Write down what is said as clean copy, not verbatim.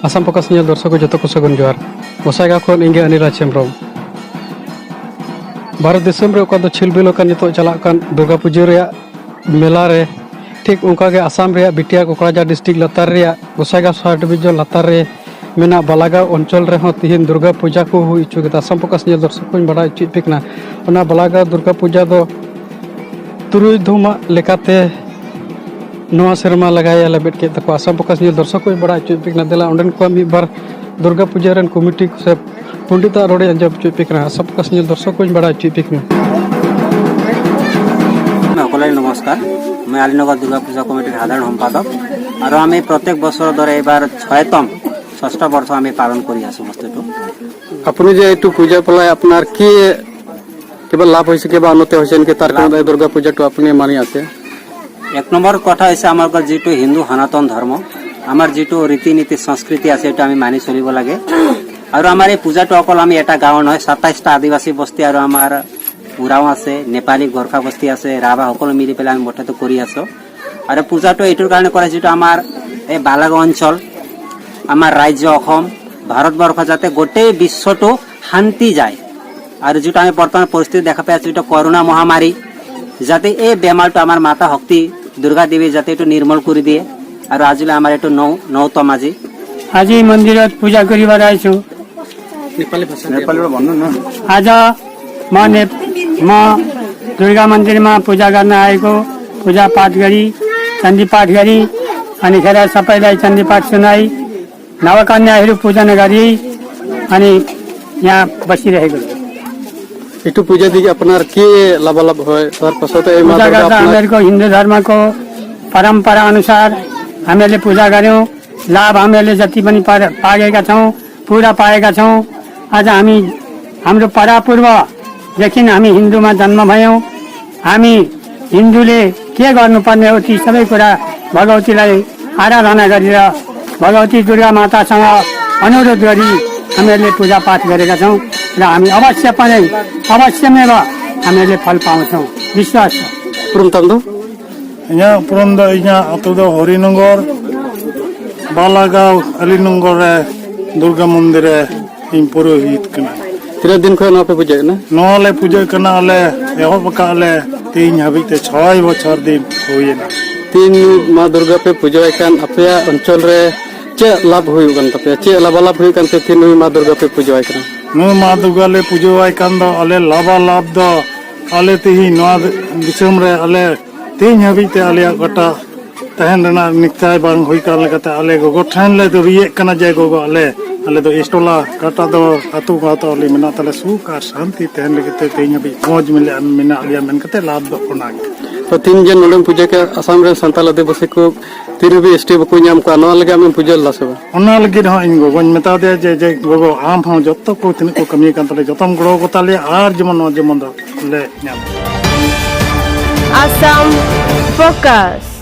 Assam पकास nil दर्शक को जतो को सगुन जोहार गोसाईगांव खन इंगे अनिराज हेम्ब्रम भारत देशम रे ओका दो छिलबिल ओका नितो चलाक कान दुर्गा पूजा रे मेला रे ठीक उनका के आसाम रे बिटिया कोकराझार डिस्ट्रिक्ट लतार रे गोसाईगांव सब डिवीजन लतार रे मेना बालागांव अंचल रे हो तिहिन दुर्गा पूजा को हुई चुके आसाम पकास नियल दर्शक को बड़ा चुई पिकना ओना बालागांव दुर्गा पूजा दो तुरुई धुमा लेकाते नवा सेरमा लगाया लेबेट के तको आसाम पकास नियल दर्शक को बड़ा चुई पिकना देला ओंडन को मी बार दुर्गा पूजा रन कमिटी से पंडिता रोडे अंजब चुई पिकना आसाम पकास नियल दर्शक को बड़ा चुई पिकना नमस्कार मैं आलीनगर दुर्गा पूजा कमिटी साधारण सम्पादक और आम प्रत्येक बছর ধরে এবার ৬তম ষষ্ঠ বর্ষ আমি পালন করি আছো বস্তুটো আপনি যে একটু পূজা পলাই আপনার কি কেবল লাভ হইছে কেবা উন্নতি হইছে কি তার কারণে দুর্গা পূজাটো আপনি মানি আছে এক নম্বর কথা হইছে আমার যেটো হিন্দু সনাতন ধর্ম আমার যেটো রীতি নীতি সংস্কৃতি আছে এটা আমি মানি চলিব লাগে আর আমার এই পূজাটো অকল আমি এটা গাঁও নয় ২৭টা আদিবাসী বস্তি আর আমার উরাও আছে নেপালী গোর্খা বস্তি আছে রাভা সকলো মিলি পেলাই আমি মুঠতে কৰি আছো আর পূজাটো এইটোৰ কাৰণে কৰা যেটো আমার এই বালাগাঁও অঞ্চল আমার রাজ্য অসম ভারতবর্ষ যাতে গোটেই বিশ্বটো শান্তি যায় আর যেটা আমি বর্তমান পরিস্থিতি দেখা পাই আছো এটা করোনা মহামারী যাতে এই বেমারটো আমার মাতা শক্তি দুর্গা দেবী যাতে এটা নির্মল করে দিয়ে আর আজিলে আমার এটা নৌতম আজি মন্দিৰত পূজা কৰিবাৰ আইছো नेपाली भाषा नेपालीबाट भन्नु न आज म दुर्गा मन्दिरमा पूजा गर्न आएको पूजा पाठ गरी चण्डी पाठ गरी अनि खेर सबैलाई चण्डी पाठ सुनाई नवकन्याहरू पूजन गरी अनि यहाँ बसिरहेको एकटु पूजा देखि अपनार के लाभालाभ होय तर पछातो ए पूजा गर्दा हामीहरुको हिन्दू धर्मको परम्परा अनुसार हामीले पूजा गर्यौं लाभ हामीले जति पनि पाएका छौं पूरा पाएका छौं आज हामी हाम्रो परापूर्व देखि हामी हिन्दूमा जन्म भयौं हामी हिन्दूले के गर्नुपर्ने हो ती सबै कुरा भगवतीलाई आराधना गरेर भगवती दुर्गा मातासँग अनुरोध गरी हामीहरूले पूजा पाठ गरेका छौं र हामी अवश्यमेव हामीहरूले फल पाउँछौं विश्वास छ पुरमतन्दो यहाँ पुरमदा यहाँ अतुदा हरिनगर बालागांव अलीनगर दुर्गा मंदिर इन पुरोहित कना तीन दिन खो पे पूजा ना नले पूजा कना ले एहो बकाले 3 हबिते 6 बछर दिन होइना 3 मां दुर्गा पे पूजा कान अपया अंचल रे चे लाभ होय गन तपे चे लाभ होय कान ते 3 मां दुर्गा पे पूजा कान नो मां दुर्गा ले पूजा कान दो अले लाभ दो अले तेही नवा दिसम रे अले 3 हबिते अले गटा तहन रना निकाय बांग होई कान लेकते अले गोगो ठान ले तो रिए कना जाय गोगो अले तो इस्टोला काटा दो अतु गातो अले मेना तले सुख और शांति तहन लेकते तेही हबि मौज मिले मेना लिया मन कते लाभ दो कोना तो 3 जन नोडम पूजा के असम रे संताल आदिवासी को तिरुबी एसटी बको नाम को नवा लगे हम पूजा लासबा ओना लगे ह इन गोगन मेता दे जे गोगो आम ह जत्तो को तिन को कमी कान तले जतम गरो को तले आर जेमन दो ले नाम Assam Focus.